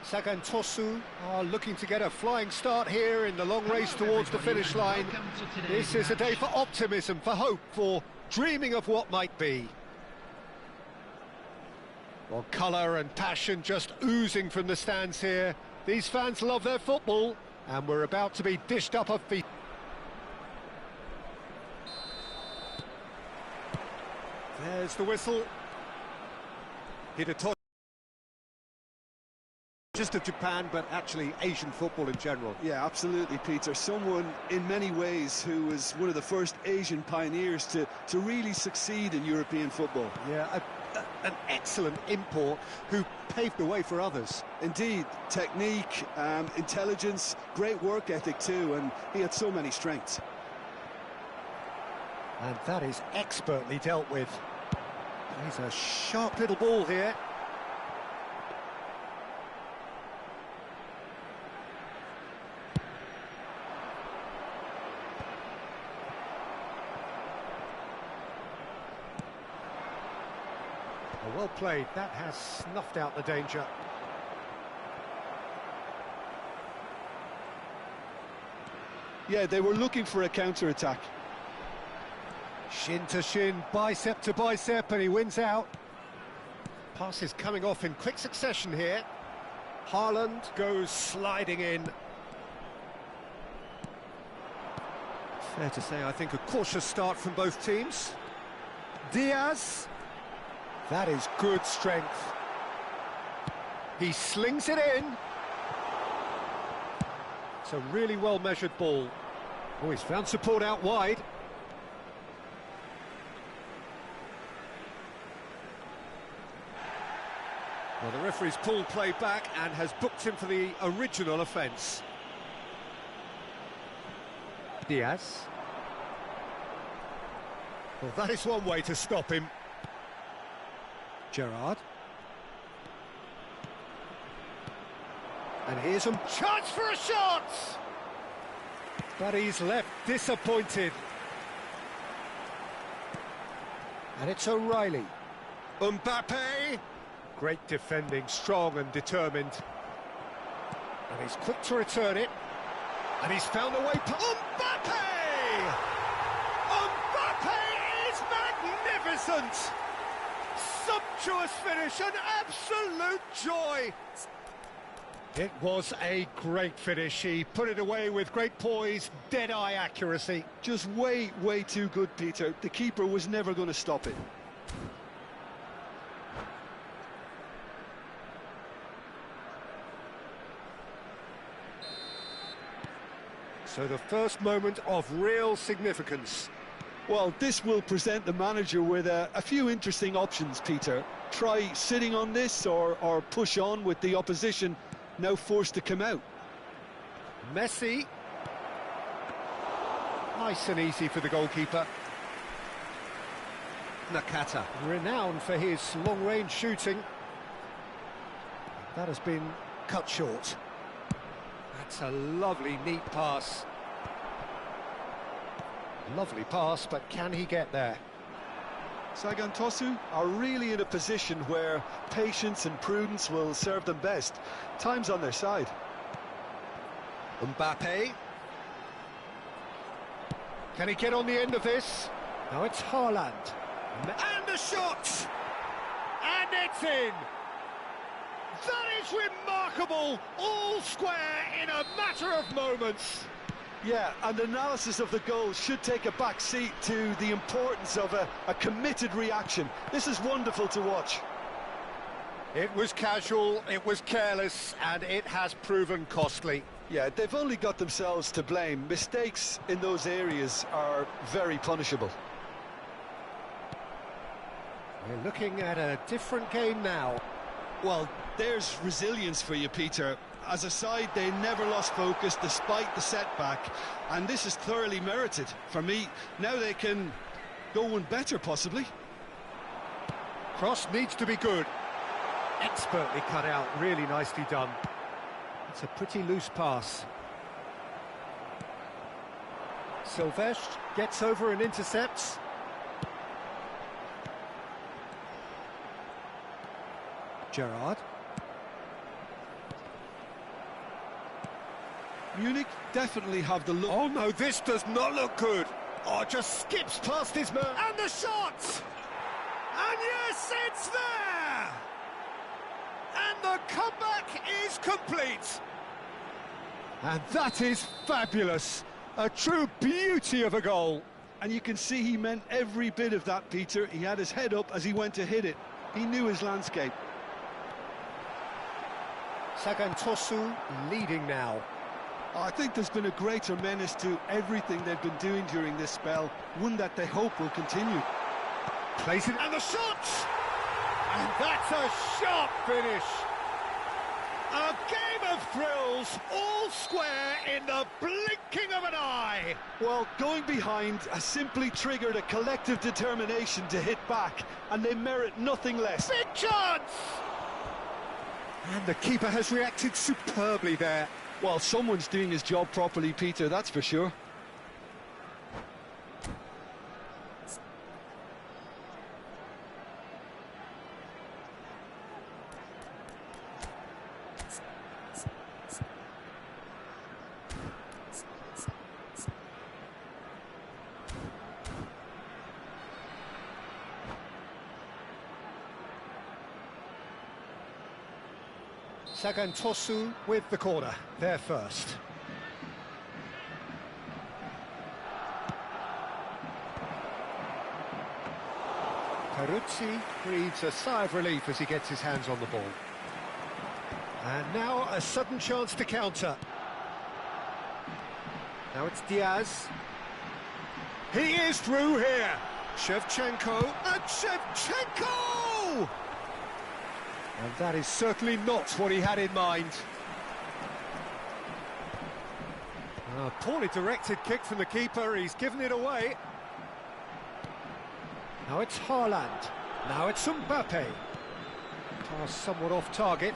Sagantosu are looking to get a flying start here in the long race towards the finish line. This is a day for optimism, for hope, for dreaming of what might be. Well, colour and passion just oozing from the stands here. These fans love their football, and we're about to be dished up a feast. There's the whistle. Hidetoshi. Just of Japan, but actually Asian football in general. Yeah, absolutely, Peter. Someone, in many ways, who was one of the first Asian pioneers to really succeed in European football. Yeah, an excellent import who paved the way for others. Indeed, technique, intelligence, great work ethic too, and he had so many strengths. And that is expertly dealt with. He's a sharp little ball here. Well played, that has snuffed out the danger. Yeah, they were looking for a counter-attack. Shin to shin, bicep to bicep, and he wins out. Passes coming off in quick succession here. Haaland goes sliding in. Fair to say, I think a cautious start from both teams. Diaz. That is good strength. He slings it in. It's a really well-measured ball. Oh, he's found support out wide. Well, the referee's pulled play back and has booked him for the original offence. Diaz. Well, that is one way to stop him. Gerrard. And here's a chance for a shot! But he's left disappointed. And it's O'Reilly. Mbappe! Great defending, strong and determined. And he's quick to return it. And he's found a way... Mbappe! Mbappe is magnificent! Sumptuous finish, an absolute joy. It was a great finish. He put it away with great poise, dead-eye accuracy. Just way too good, Peter. The keeper was never going to stop it. So the first moment of real significance. Well, this will present the manager with a few interesting options, Peter. Try sitting on this or push on with the opposition now forced to come out. Messi. Nice and easy for the goalkeeper. Nakata. Renowned for his long-range shooting. That has been cut short. That's a lovely, neat pass. Lovely pass, but can he get there? Sagantosu are really in a position where patience and prudence will serve them best. Time's on their side. Mbappe. Can he get on the end of this? No, it's Haaland. And a shot! And it's in! That is remarkable! All square in a matter of moments. Yeah, and analysis of the goal should take a back seat to the importance of a committed reaction. This is wonderful to watch. It was casual, it was careless, and it has proven costly. Yeah, they've only got themselves to blame. Mistakes in those areas are very punishable. We're looking at a different game now. Well, there's resilience for you, Peter. As a side, they never lost focus despite the setback, and this is thoroughly merited. For me, now they can go one better, possibly. Cross needs to be good. Expertly cut out, really nicely done. It's a pretty loose pass. Silvestre gets over and intercepts. Gerrard. Munich definitely have the look. Oh no, this does not look good. Oh, just skips past his man. And the shot! And yes, it's there! And the comeback is complete. And that is fabulous. A true beauty of a goal. And you can see he meant every bit of that, Peter. He had his head up as he went to hit it. He knew his landscape. Sagan Tosu leading now. I think there's been a greater menace to everything they've been doing during this spell, one that they hope will continue. Plays it, and the shot! And that's a sharp finish. A game of thrills, all square in the blinking of an eye. Well, going behind has simply triggered a collective determination to hit back, and they merit nothing less. Big chance! And the keeper has reacted superbly there. Well, someone's doing his job properly, Peter, that's for sure. Sagan Tosu with the corner, there first. Peruzzi breathes a sigh of relief as he gets his hands on the ball. And now a sudden chance to counter. Now it's Diaz. He is through here. Shevchenko, and Shevchenko! And that is certainly not what he had in mind. A poorly directed kick from the keeper, he's given it away. Now it's Haaland. Now it's Mbappe. Pass somewhat off target.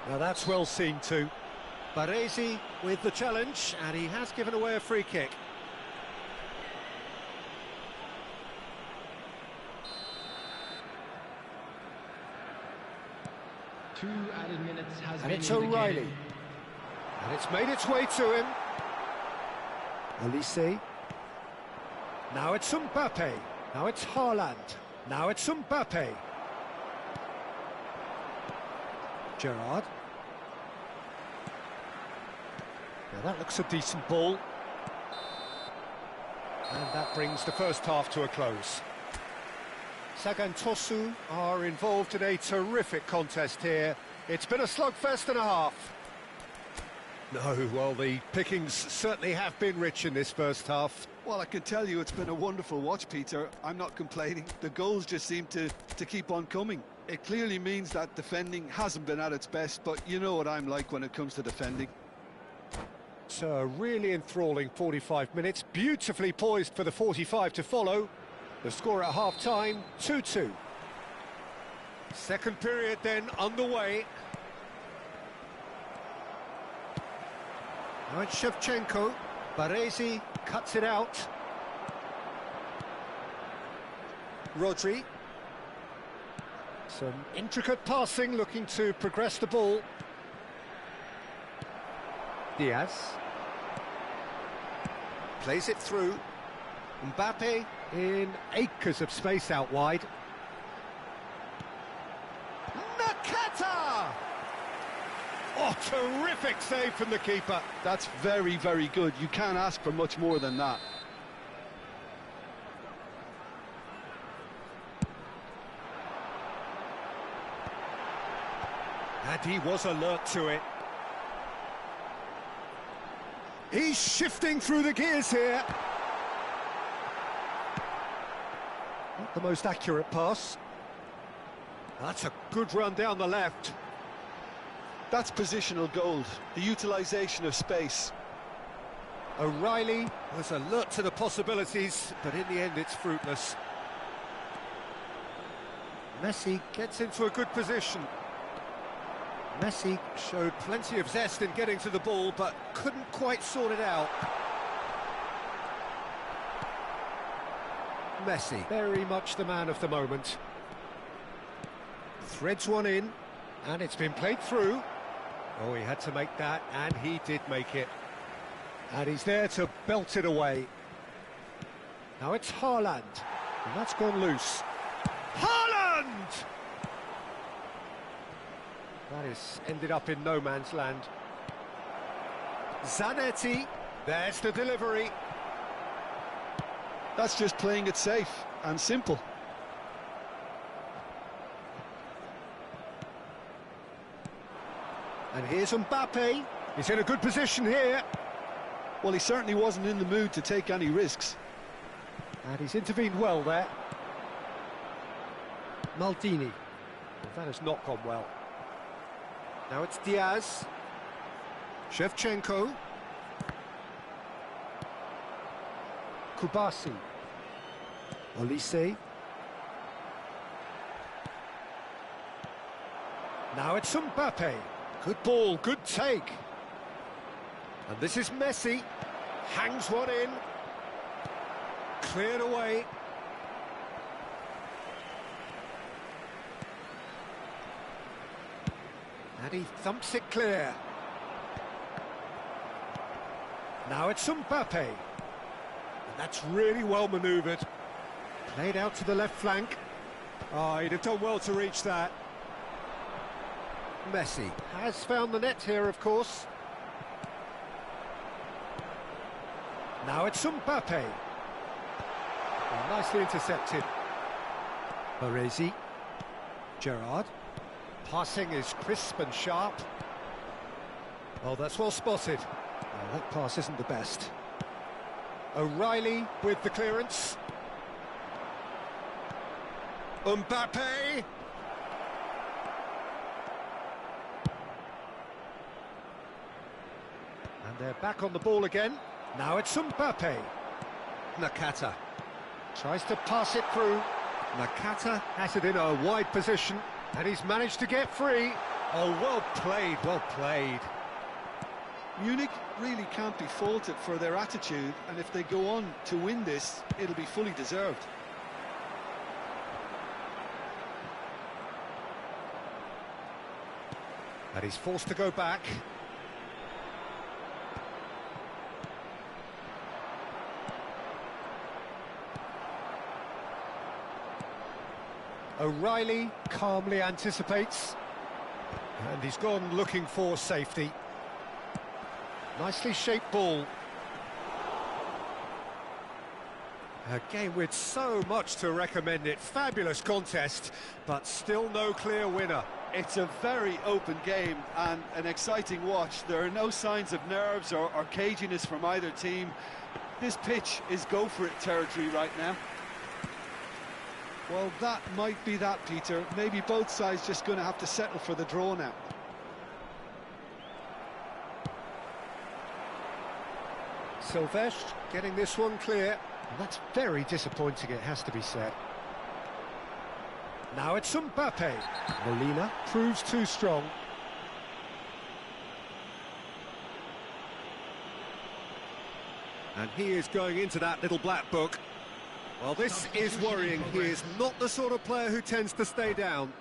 Now that's well seen too. Baresi with the challenge, and he has given away a free kick. Two added minutes has And been it's indicated. O'Reilly. And it's made its way to him. Elise. Now it's Mbappe. Now it's Haaland. Now it's Mbappe. Gerrard. Now that looks a decent ball. And that brings the first half to a close. Sagan Tosu are involved in a terrific contest here. It's been a slugfest and a half. No, well, the pickings certainly have been rich in this first half. Well, I can tell you it's been a wonderful watch, Peter. I'm not complaining. The goals just seem to keep on coming. It clearly means that defending hasn't been at its best, but you know what I'm like when it comes to defending. It's a really enthralling 45 minutes, beautifully poised for the 45 to follow. The score at half-time, 2-2. Second period then underway. Now it's Shevchenko. Baresi cuts it out. Rodri. Some intricate passing, looking to progress the ball. Diaz. Plays it through. Mbappe in acres of space out wide. Nakata! Oh, terrific save from the keeper. That's very, very good. You can't ask for much more than that. And he was alert to it. He's shifting through the gears here. Not the most accurate pass. That's a good run down the left. That's positional gold, the utilisation of space. O'Reilly was alert to the possibilities, but in the end it's fruitless. Messi gets into a good position. Messi showed plenty of zest in getting to the ball, but couldn't quite sort it out. Messi, very much the man of the moment. Threads one in, and it's been played through. Oh, he had to make that, and he did make it. And he's there to belt it away. Now it's Haaland, and that's gone loose. Haaland! That is ended up in no man's land. Zanetti, there's the delivery. That's just playing it safe and simple. And here's Mbappe. He's in a good position here. Well, he certainly wasn't in the mood to take any risks. And he's intervened well there. Maldini. Well, that has not gone well. Now it's Diaz. Shevchenko. Kubasi. Olise. Now it's Mbappe. Good ball, good take. And this is Messi. Hangs one in. Cleared away. And he thumps it clear. Now it's Mbappe. And that's really well manoeuvred. Played out to the left flank. Oh, he'd have done well to reach that. Messi has found the net here, of course. Now it's Mbappe. Well, nicely intercepted. Baresi. Gerrard. Passing is crisp and sharp. Oh, that's well spotted. Oh, that pass isn't the best. O'Reilly with the clearance. Mbappe. And they're back on the ball again. Now it's Mbappe. Nakata tries to pass it through. Nakata has it in a wide position, and he's managed to get free. Oh, well played, well played. Munich really can't be faulted for their attitude, and if they go on to win this, it'll be fully deserved. And he's forced to go back. O'Reilly calmly anticipates. And he's gone looking for safety. Nicely shaped ball. A game with so much to recommend it. Fabulous contest, but still no clear winner. It's a very open game and an exciting watch. There are no signs of nerves or caginess from either team. This pitch is go-for-it territory right now. Well, that might be that, Peter. Maybe both sides just going to have to settle for the draw now. Silvestre getting this one clear. And that's very disappointing, it has to be said. Now it's Mbappe. Molina proves too strong. And he is going into that little black book. Well, this is worrying. He is not the sort of player who tends to stay down.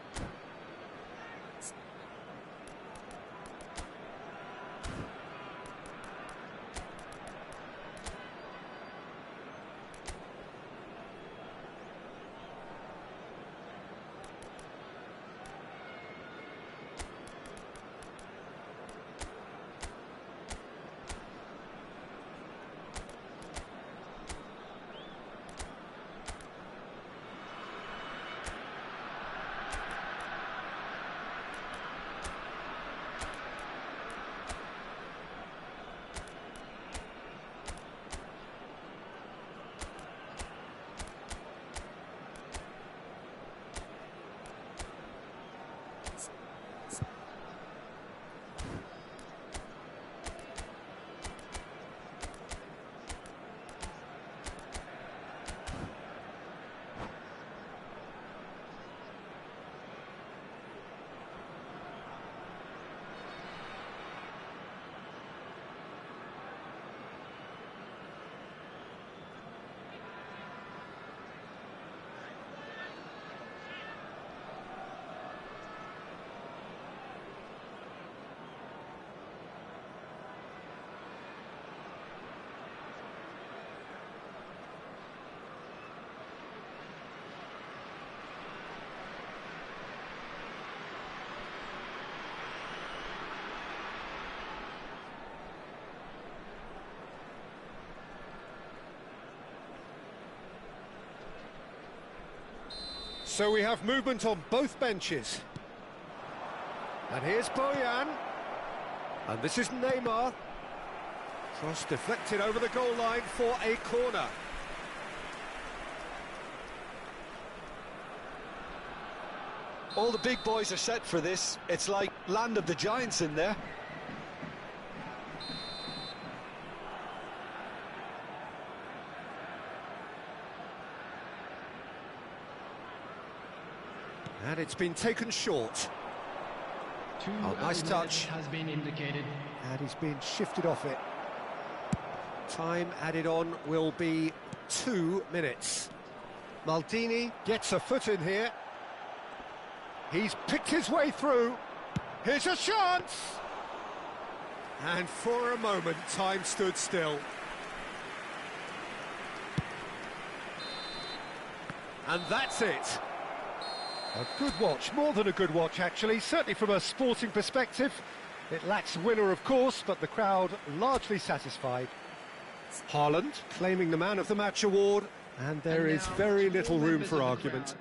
So we have movement on both benches. And here's Boyan. And this is Neymar. Cross deflected over the goal line for a corner. All the big boys are set for this. It's like land of the giants in there. And it's been taken short. Nice touch. Has been indicated. And he's been shifted off it. Time added on will be 2 minutes. Maldini gets a foot in here. He's picked his way through. Here's a chance! And for a moment, time stood still. And that's it. A good watch, more than a good watch actually, certainly from a sporting perspective. It lacks winner of course, but the crowd largely satisfied. Haaland claiming the man of the match award, and there is very little room for argument.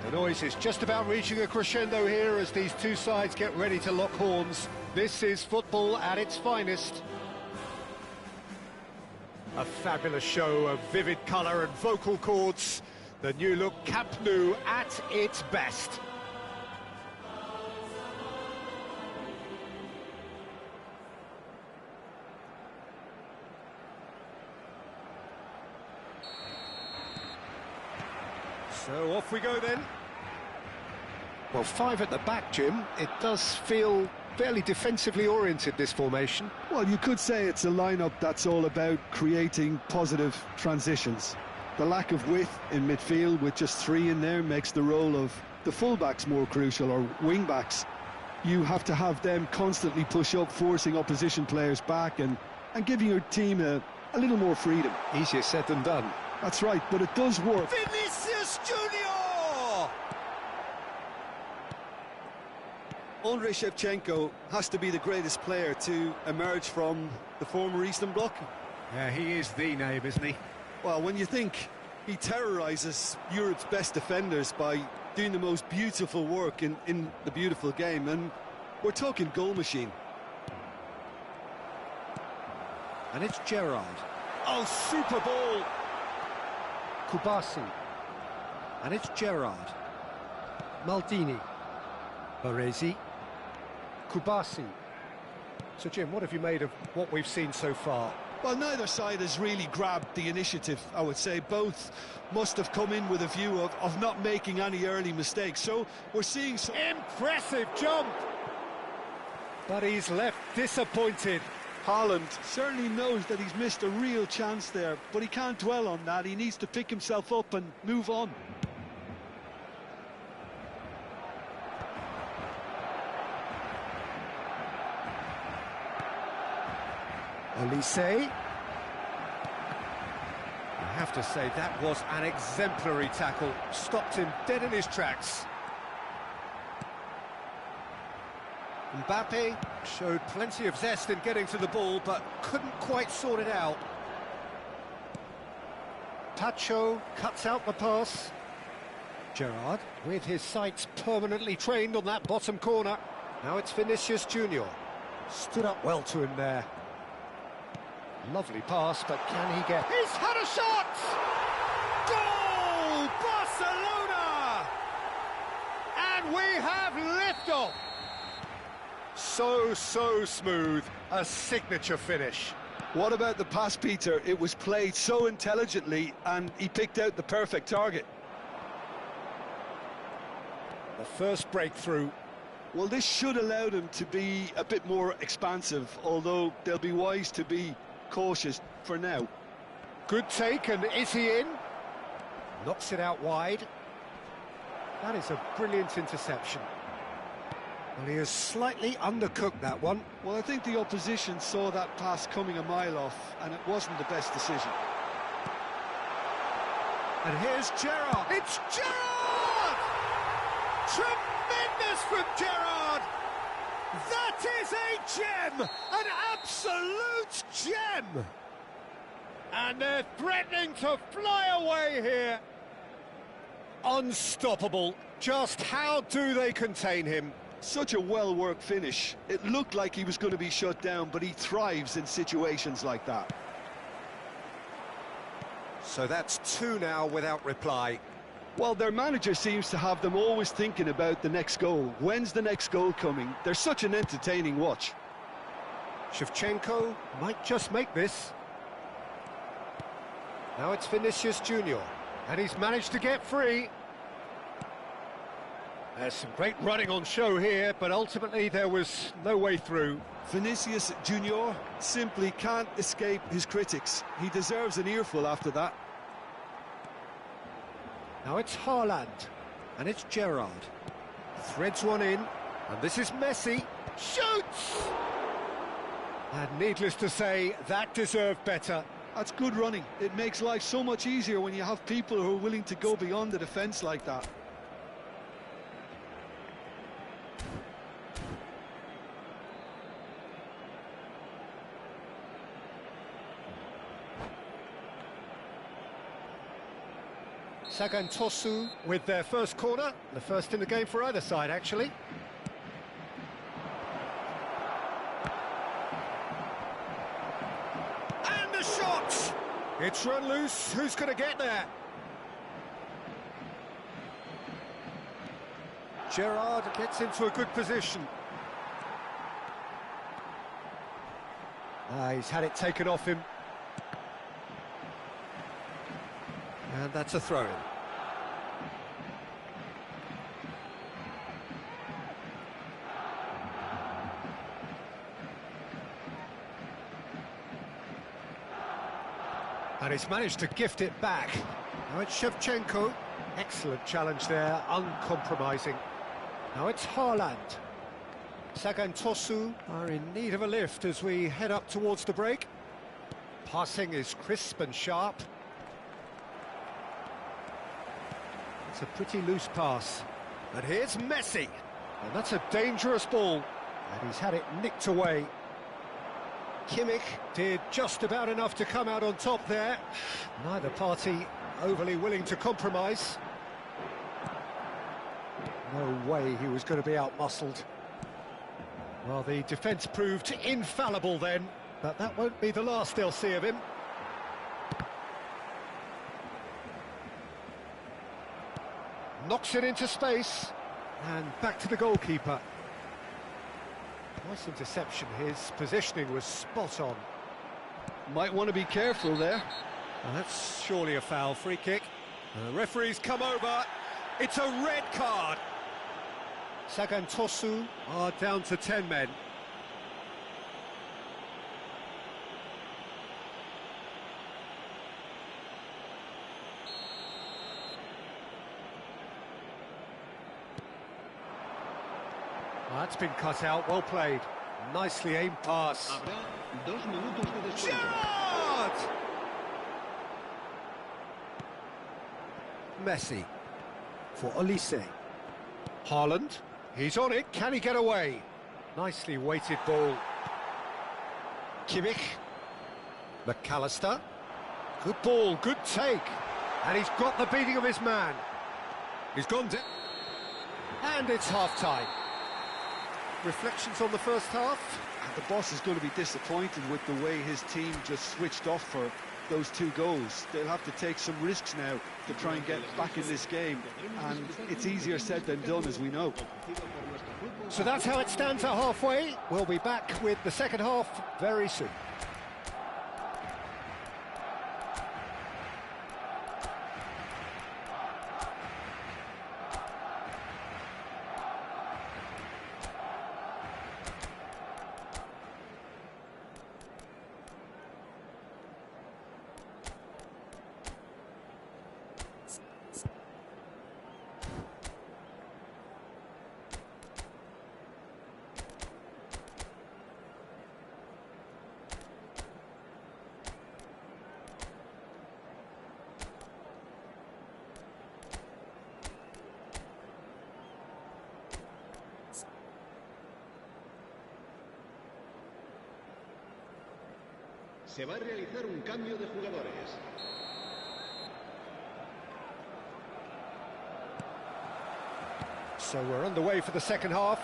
The noise is just about reaching a crescendo here as these two sides get ready to lock horns. This is football at its finest. A fabulous show of vivid colour and vocal cords. The new look Camp Nou at its best. So off we go then. Well, five at the back, Jim. It does feel fairly defensively oriented, this formation. Well, you could say it's a lineup that's all about creating positive transitions. The lack of width in midfield with just three in there makes the role of the fullbacks more crucial, or wing-backs. You have to have them constantly push up, forcing opposition players back and giving your team a little more freedom. Easier said than done. That's right, but it does work. Vinicius Junior! Andrei Shevchenko has to be the greatest player to emerge from the former Eastern Bloc. Yeah, he is the name, isn't he? Well, when you think he terrorises Europe's best defenders by doing the most beautiful work in the beautiful game, and we're talking goal machine. And it's Gerrard. Oh, super ball! Kubasi. And it's Gerrard. Maldini. Baresi. Kubasi. So, Jim, what have you made of what we've seen so far? Well, neither side has really grabbed the initiative, I would say. Both must have come in with a view of not making any early mistakes. So we're seeing some... Impressive jump! But he's left disappointed. Haaland certainly knows that he's missed a real chance there, but he can't dwell on that. He needs to pick himself up and move on. Olise. I have to say, that was an exemplary tackle. Stopped him dead in his tracks. Mbappe showed plenty of zest in getting to the ball, but couldn't quite sort it out. Pacho cuts out the pass. Gerrard, with his sights permanently trained on that bottom corner. Now it's Vinicius Junior. Stood up well to him there. Lovely pass, but can he get... He's had a shot! Goal! Barcelona! And we have liftoff! So smooth. A signature finish. What about the pass, Peter? It was played so intelligently and he picked out the perfect target. The first breakthrough. Well, this should allow them to be a bit more expansive, although they'll be wise to be cautious for now. Good take, and is he in? Knocks it out wide. That is a brilliant interception. Well, he has slightly undercooked that one. Well, I think the opposition saw that pass coming a mile off, and it wasn't the best decision. And here's Gerrard. It's Gerrard! Tremendous from Gerrard! That is a gem! An absolute gem! And they're threatening to fly away here. Unstoppable. Just how do they contain him? Such a well-worked finish. It looked like he was going to be shut down, but he thrives in situations like that. So that's two now without reply. Well, their manager seems to have them always thinking about the next goal. When's the next goal coming? They're such an entertaining watch. Shevchenko might just make this. Now it's Vinicius Junior, and he's managed to get free. There's some great running on show here, but ultimately there was no way through. Vinicius Junior simply can't escape his critics. He deserves an earful after that. Now it's Haaland, and it's Gerrard. Threads one in, and this is Messi. Shoots! And needless to say, that deserved better. That's good running. It makes life so much easier when you have people who are willing to go beyond the defence like that. Sagan Tosu with their first corner, the first in the game for either side, actually. And the shot! It's run loose, who's going to get there? Gerrard gets into a good position. He's had it taken off him. And that's a throw-in. And he's managed to gift it back. Now it's Shevchenko. Excellent challenge there, uncompromising. Now it's Haaland. Sagan Tosu are in need of a lift as we head up towards the break. Passing is crisp and sharp. It's a pretty loose pass. And here's Messi. And that's a dangerous ball. And he's had it nicked away. Kimmich did just about enough to come out on top there. Neither party overly willing to compromise. No way he was going to be out-muscled. Well, the defence proved infallible then, but that won't be the last they'll see of him. Knocks it into space, and back to the goalkeeper. Nice interception, his positioning was spot on. Might want to be careful there. Well, that's surely a foul, free kick. And the referee's come over, it's a red card. Sagan Tosu are down to 10 men. That's been cut out, well played. Nicely aimed pass. Gerrard! Messi for Olise. Haaland, he's on it, can he get away? Nicely weighted ball. Kimmich. McAllister. Good ball, good take. And he's got the beating of his man. He's gone to... And it's half-time. Reflections on the first half? And the boss is going to be disappointed with the way his team just switched off for those 2 goals. They'll have to take some risks now to try and get back in this game, and it's easier said than done, as we know. So that's how it stands at halfway. We'll be back with the second half very soon. Se va a realizar un cambio de jugadores. So we're underway for the second half.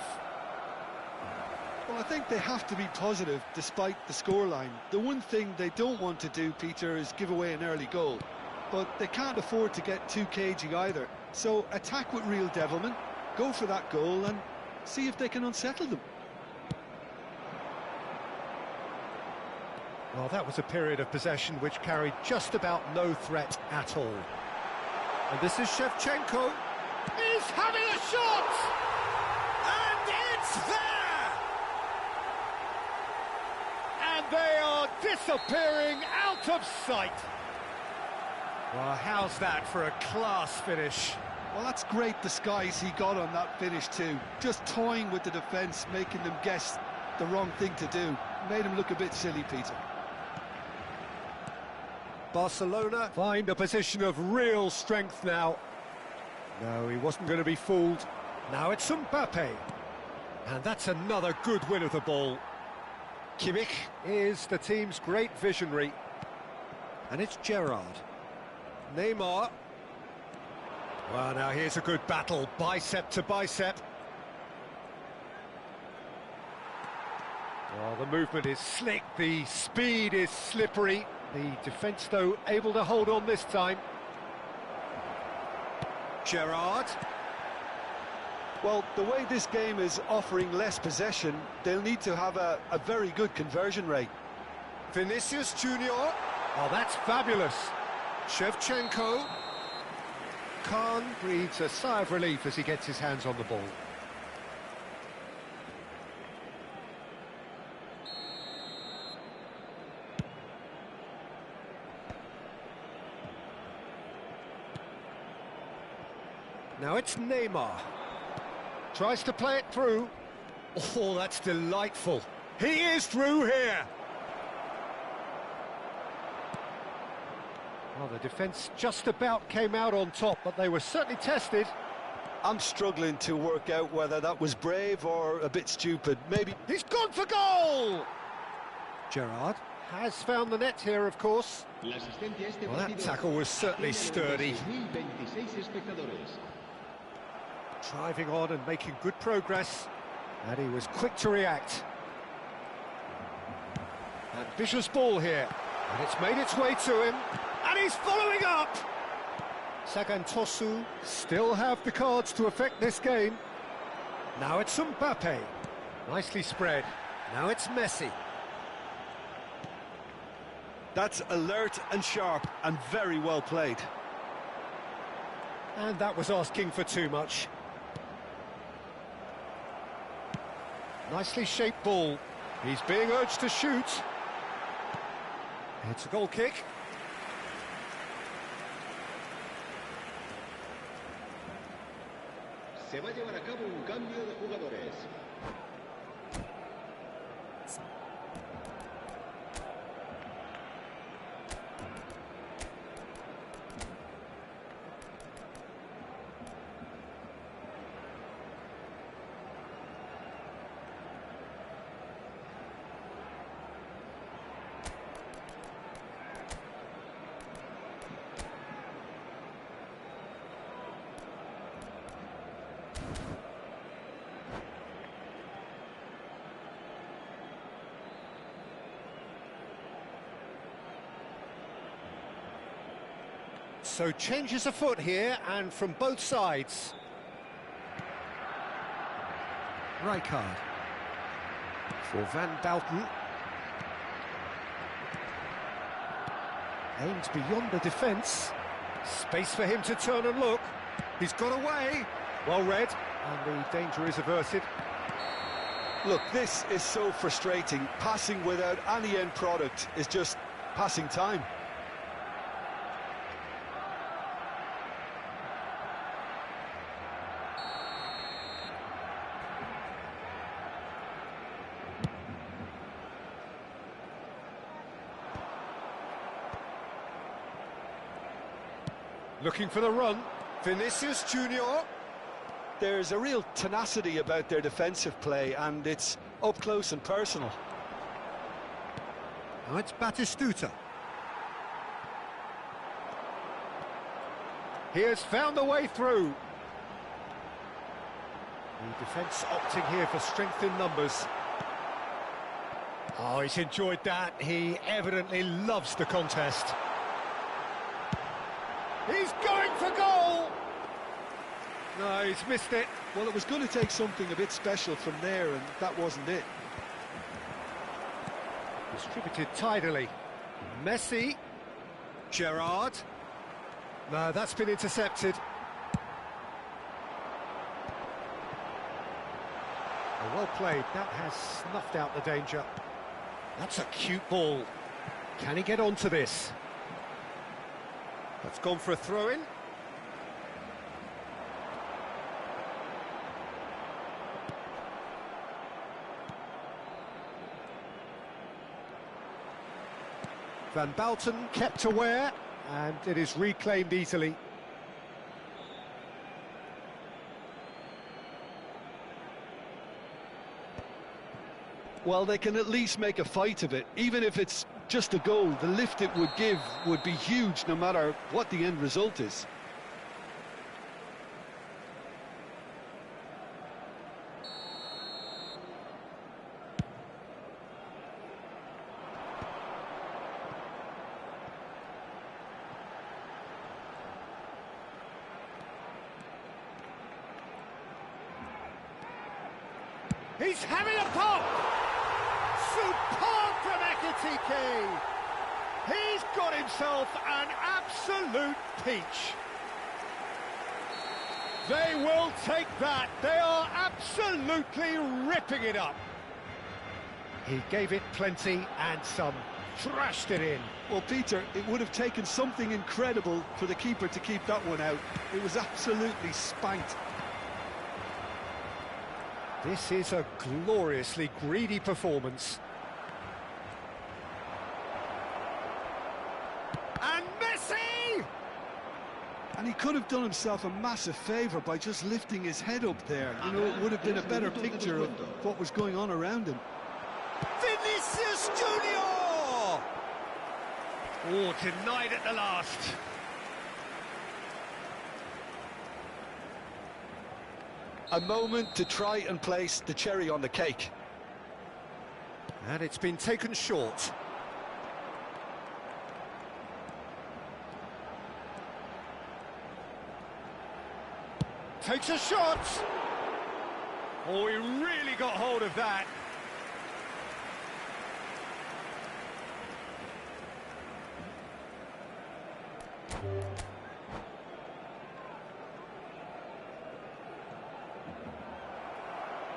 Well, I think they have to be positive despite the scoreline. The one thing they don't want to do, Peter, is give away an early goal. But they can't afford to get too cagey either. So attack with real devilment, go for that goal and see if they can unsettle them. Well, that was a period of possession which carried just about no threat at all. And this is Shevchenko. He's having a shot! And it's there! And they are disappearing out of sight. Well, how's that for a class finish? Well, that's great disguise he got on that finish too. Just toying with the defence, making them guess the wrong thing to do. Made him look a bit silly, Peter. Barcelona find a position of real strength now. No, he wasn't going to be fooled. Now it's Mbappe. And that's another good win of the ball. Kimmich is the team's great visionary. And it's Gerrard. Neymar. Well, now here's a good battle, bicep to bicep. Well, the movement is slick, the speed is slippery. The defence, though, able to hold on this time. Gerrard. Well, the way this game is offering less possession, they'll need to have a very good conversion rate. Vinicius Junior. Oh, that's fabulous. Shevchenko. Khan breathes a sigh of relief as he gets his hands on the ball. Now it's Neymar. Tries to play it through. Oh, that's delightful. He is through here. Well, the defence just about came out on top, but they were certainly tested. I'm struggling to work out whether that was brave or a bit stupid. Maybe... He's gone for goal! Gerrard has found the net here, of course. Well, that tackle was certainly sturdy. Driving on and making good progress. And he was quick to react. Ambitious ball here. And it's made its way to him. And he's following up! Sagantosu still have the cards to affect this game. Now it's Mbappe. Nicely spread. Now it's Messi. That's alert and sharp and very well played. And that was asking for too much. Nicely shaped ball. He's being urged to shoot. It's a goal kick. Se va a llevar a cabo un cambio de jugadores. So changes afoot here, and from both sides. Rijkaard for Van Dalten. Aimed beyond the defence. Space for him to turn and look. He's got away. Well read, and the danger is averted. Look, this is so frustrating. Passing without any end product is just passing time. Looking for the run. Vinicius Junior. There's a real tenacity about their defensive play, and it's up close and personal. Now it's Batistuta. He has found the way through. The defence opting here for strength in numbers. Oh, he's enjoyed that. He evidently loves the contest. He's going for goal! No, he's missed it. Well, it was going to take something a bit special from there, and that wasn't it. Distributed tidily. Messi. Gerrard. No, that's been intercepted. Oh, well played. That has snuffed out the danger. That's a cute ball. Can he get onto this? That's gone for a throw-in. Van Balten kept aware, and it is reclaimed easily. Well, they can at least make a fight of it. Even if it's just a goal, the lift it would give would be huge no matter what the end result is. He's having a pop! Superb from Ekitike! He's got himself an absolute peach. They will take that. They are absolutely ripping it up. He gave it plenty and some. Thrashed it in. Well, Peter, it would have taken something incredible for the keeper to keep that one out. It was absolutely spanked. This is a gloriously greedy performance. And Messi! And he could have done himself a massive favour by just lifting his head up there. You know, it would have been a better picture of what was going on around him. Vinicius Junior! Oh, denied at the last. A moment to try and place the cherry on the cake. And it's been taken short. Takes a shot! Oh, he really got hold of that.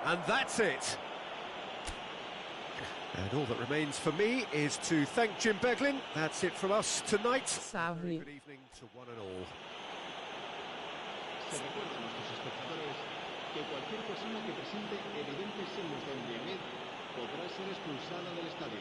And that's it. And all that remains for me is to thank Jim Beglin. That's it from us tonight. Savely. Good evening to one and all. Se recuerda a nuestros espectadores que cualquier persona que presente evidentes signos de embriaguez podrá ser expulsada del estadio.